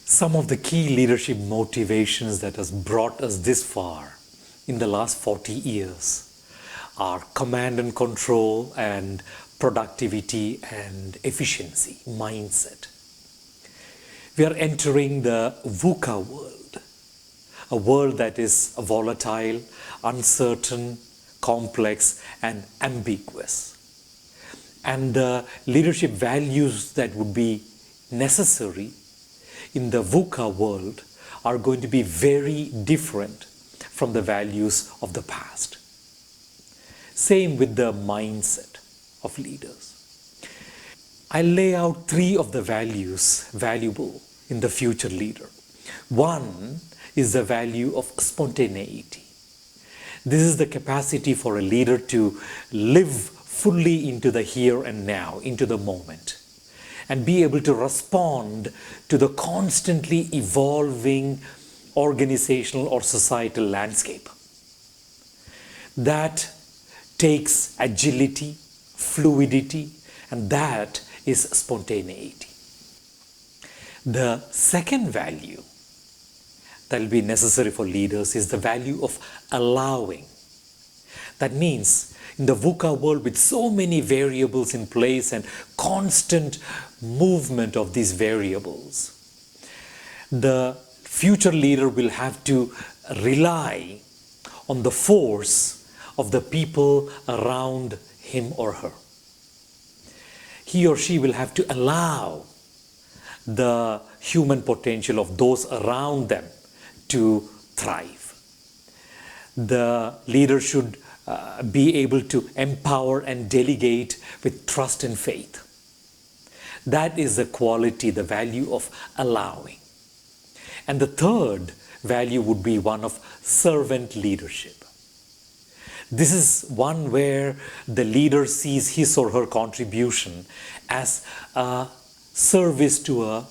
Some of the key leadership motivations that has brought us this far in the last 40 years are command and control and productivity and efficiency mindset. We are entering the VUCA world, a world that is volatile, uncertain, complex and ambiguous. And the leadership values that would be necessary in the VUCA world are going to be very different from the values of the past. Same with the mindset of leaders. I lay out 3 of the values valuable in the future leader. One is the value of spontaneity. This is the capacity for a leader to live fully into the here and now, into the moment, and be able to respond to the constantly evolving organizational or societal landscape. That takes agility, fluidity, and that is spontaneity. The second value that will be necessary for leaders is the value of allowing. That means in the VUCA world, with so many variables in place and constant movement of these variables, the future leader will have to rely on the force of the people around him or her. He or she will have to allow the human potential of those around them to thrive. The leader should be able to empower and delegate with trust and faith. That is the quality, the value of allowing. And the third value would be one of servant leadership. This is one where the leader sees his or her contribution as a service to a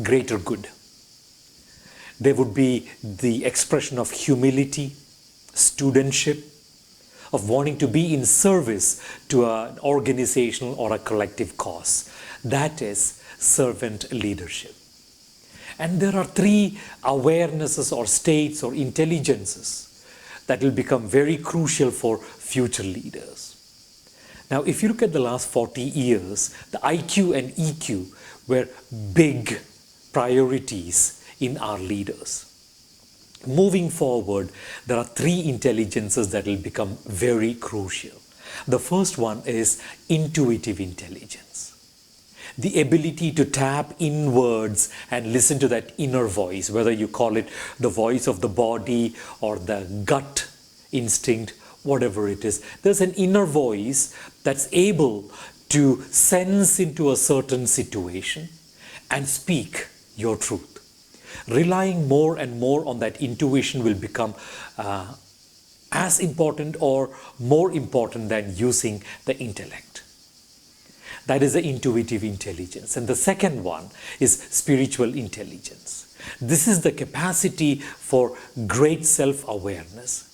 greater good. There would be the expression of humility, studentship, of wanting to be in service to an organizational or a collective cause. That is servant leadership. And there are 3 awarenesses or states or intelligences that will become very crucial for future leaders. Now, if you look at the last 40 years, the IQ and EQ were big priorities in our leaders. Moving forward, there are 3 intelligences that will become very crucial. The first one is intuitive intelligence. The ability to tap inwards and listen to that inner voice, whether you call it the voice of the body or the gut instinct, whatever it is. There's an inner voice that's able to sense into a certain situation and speak your truth. Relying more and more on that intuition will become as important or more important than using the intellect. That is the intuitive intelligence. And the second one is spiritual intelligence. This is the capacity for great self-awareness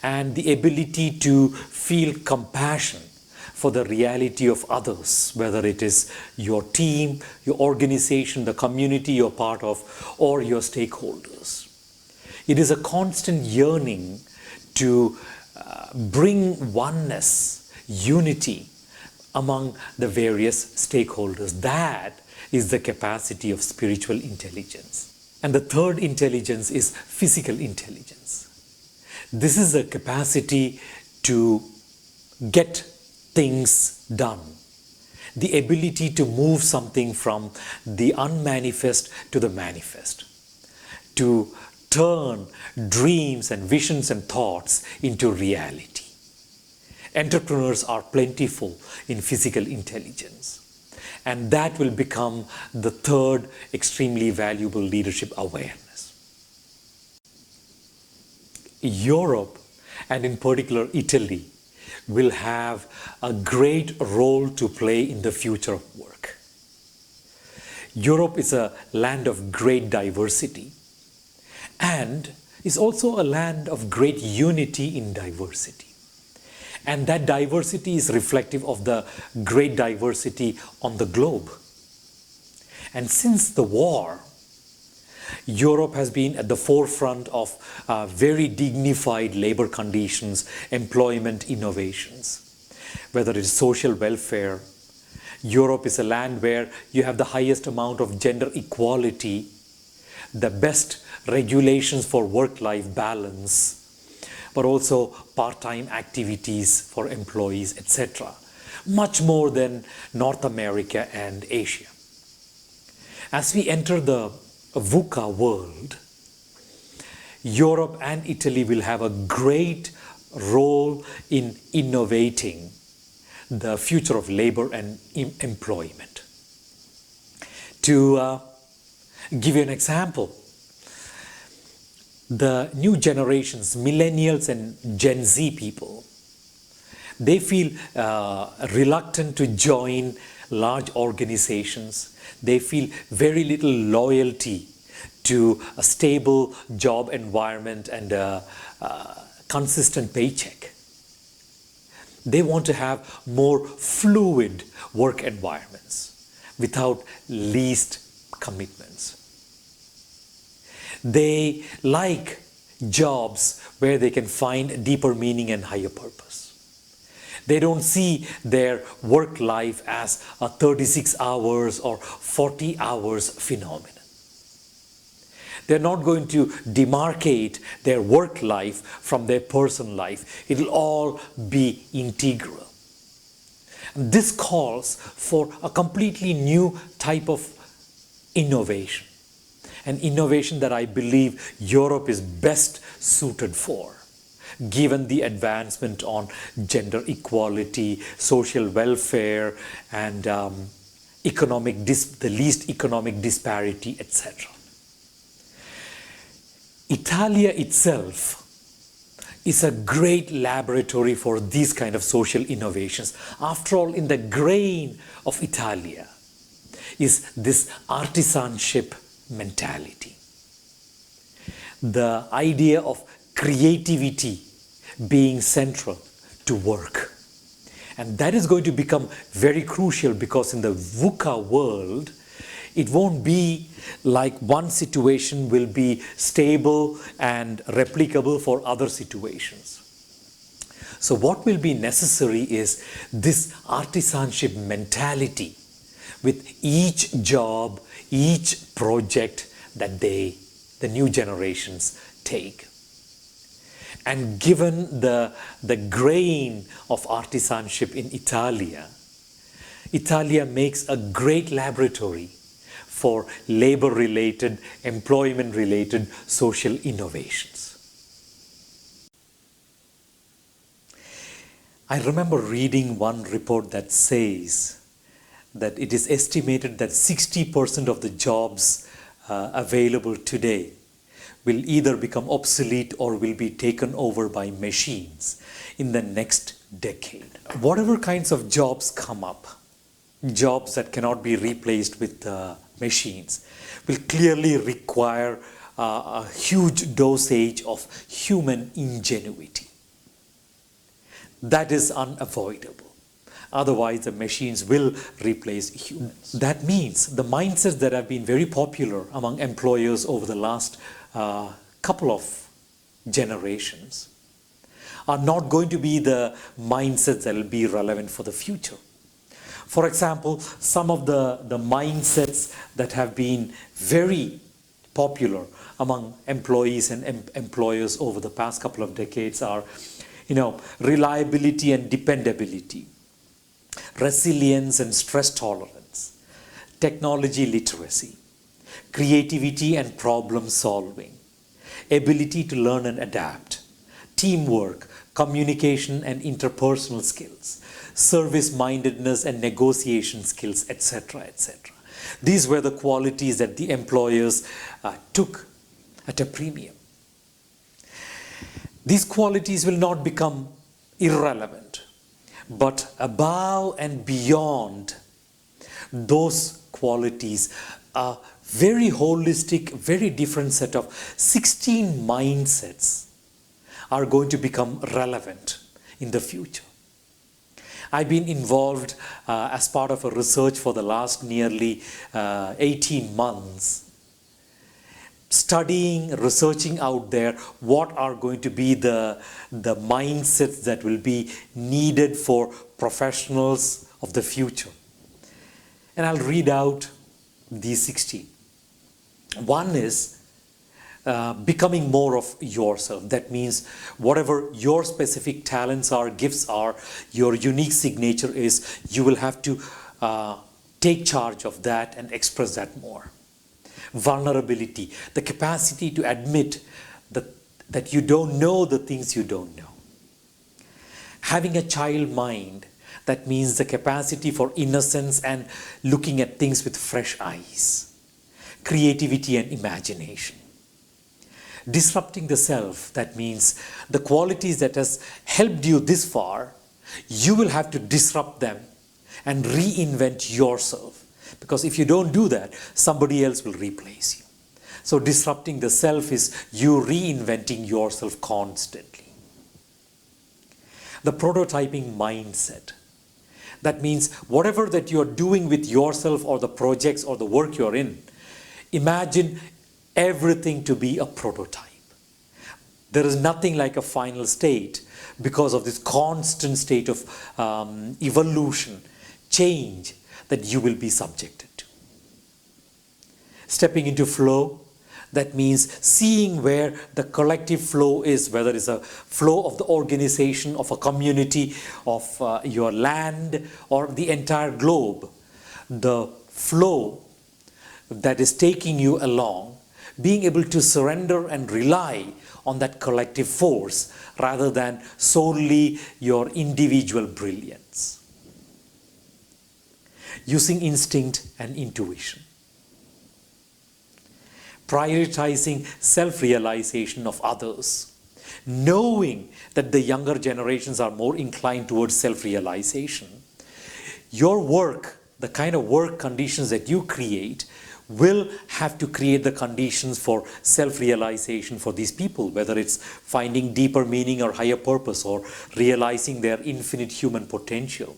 and the ability to feel compassion for the reality of others, whether it is your team, your organization, the community you're part of, or your stakeholders. It is a constant yearning to bring oneness, unity among the various stakeholders. That is the capacity of spiritual intelligence. And the third intelligence is physical intelligence. This is the capacity to get things done, the ability to move something from the unmanifest to the manifest, to turn dreams and visions and thoughts into reality. Entrepreneurs are plentiful in physical intelligence, and that will become the third extremely valuable leadership awareness. Europe, and in particular Italy, will have a great role to play in the future of work. Europe is a land of great diversity, and is also a land of great unity in diversity. And that diversity is reflective of the great diversity on the globe. And since the war, Europe has been at the forefront of very dignified labor conditions, employment innovations. Whether it is social welfare, Europe is a land where you have the highest amount of gender equality, the best regulations for work-life balance, but also part-time activities for employees, etc. Much more than North America and Asia. As we enter the VUCA world, Europe and Italy will have a great role in innovating the future of labor and employment. To give you an example, the new generations, millennials and Gen Z people, they feel reluctant to join large organizations. They feel very little loyalty to a stable job environment and a consistent paycheck. They want to have more fluid work environments without least commitments. They like jobs where they can find deeper meaning and higher purpose. They don't see their work life as a 36 hours or 40 hours phenomenon. They're not going to demarcate their work life from their personal life. It'll all be integral. And this calls for a completely new type of innovation. An innovation that I believe Europe is best suited for, given the advancement on gender equality, social welfare, and the least economic disparity, etc. Italia itself is a great laboratory for these kind of social innovations. After all, in the grain of Italia is this artisanship mentality. The idea of creativity being central to work. And that is going to become very crucial, because in the VUCA world, it won't be like one situation will be stable and replicable for other situations. So what will be necessary is this artisanship mentality with each job, each project that the new generations take. And given the grain of artisanship in Italia makes a great laboratory for labor-related, employment-related social innovations. I remember reading one report that says that it is estimated that 60% of the jobs available today will either become obsolete or will be taken over by machines in the next decade. Whatever kinds of jobs come up, jobs that cannot be replaced with machines, will clearly require a huge dosage of human ingenuity. That is unavoidable. Otherwise, the machines will replace humans. That means the mindsets that have been very popular among employers over the last couple of generations are not going to be the mindsets that will be relevant for the future. For example, some of the mindsets that have been very popular among employees and employers over the past couple of decades are, reliability and dependability, resilience and stress tolerance, technology literacy, creativity and problem solving, ability to learn and adapt, teamwork, communication and interpersonal skills, service-mindedness and negotiation skills, etc., etc. These were the qualities that the employers took at a premium. These qualities will not become irrelevant, but above and beyond those qualities, a very holistic, very different set of 16 mindsets are going to become relevant in the future. I've been involved as part of a research for the last nearly 18 months, studying, researching out there what are going to be the mindsets that will be needed for professionals of the future. And I'll read out these 16. One is becoming more of yourself. That means whatever your specific talents are, gifts are, your unique signature is, you will have to take charge of that and express that more. Vulnerability, the capacity to admit that you don't know the things you don't know. Having a child mind, that means the capacity for innocence and looking at things with fresh eyes. Creativity and imagination. Disrupting the self, that means the qualities that has helped you this far, you will have to disrupt them and reinvent yourself. Because if you don't do that, somebody else will replace you. So disrupting the self is you reinventing yourself constantly. The prototyping mindset. That means whatever that you're doing with yourself or the projects or the work you're in, imagine everything to be a prototype. There is nothing like a final state because of this constant state of evolution, change that you will be subjected to. Stepping into flow, that means seeing where the collective flow is, whether it's a flow of the organization, of a community, of your land, or the entire globe. The flow that is taking you along, being able to surrender and rely on that collective force rather than solely your individual brilliance. Using instinct and intuition. Prioritizing self-realization of others. Knowing that the younger generations are more inclined towards self-realization. Your work, the kind of work conditions that you create, will have to create the conditions for self-realization for these people, whether it's finding deeper meaning or higher purpose or realizing their infinite human potential.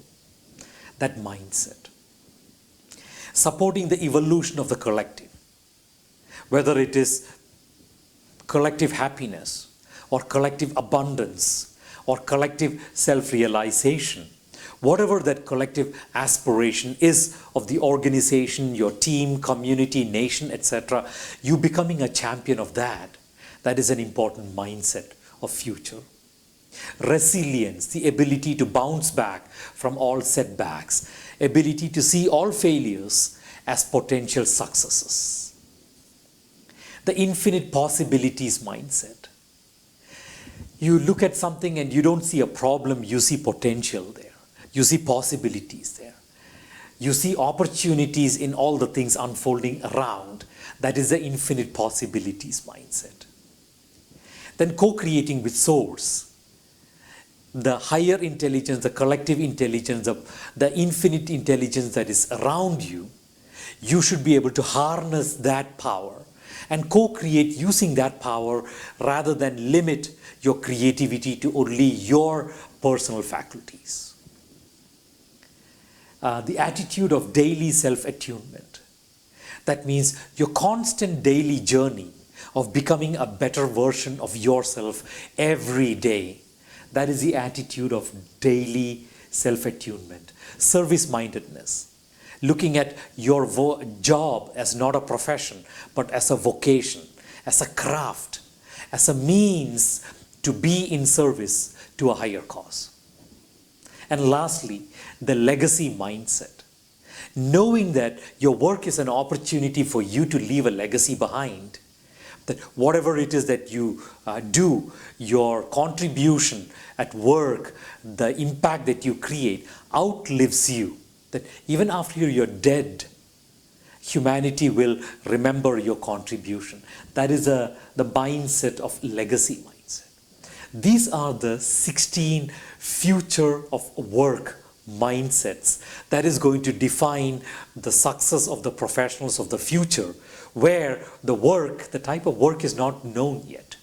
That mindset. Supporting the evolution of the collective, whether it is collective happiness or collective abundance or collective self-realization. Whatever that collective aspiration is of the organization, your team, community, nation, etc., you becoming a champion of that, that is an important mindset of future. Resilience, the ability to bounce back from all setbacks, ability to see all failures as potential successes. The infinite possibilities mindset. You look at something and you don't see a problem, you see potential there. You see possibilities there. You see opportunities in all the things unfolding around. That is the infinite possibilities mindset. Then co-creating with source. The higher intelligence, the collective intelligence, the infinite intelligence that is around you, you should be able to harness that power and co-create using that power rather than limit your creativity to only your personal faculties. The attitude of daily self-attunement. That means your constant daily journey of becoming a better version of yourself every day. That is the attitude of daily self-attunement. Service-mindedness. Looking at your job as not a profession, but as a vocation, as a craft, as a means to be in service to a higher cause. And lastly, the legacy mindset. Knowing that your work is an opportunity for you to leave a legacy behind. That whatever it is that you do, your contribution at work, the impact that you create outlives you. That even after you're dead, humanity will remember your contribution. That is the mindset of legacy mindset. These are the 16 future of work mindsets that is going to define the success of the professionals of the future, where the type of work is not known yet.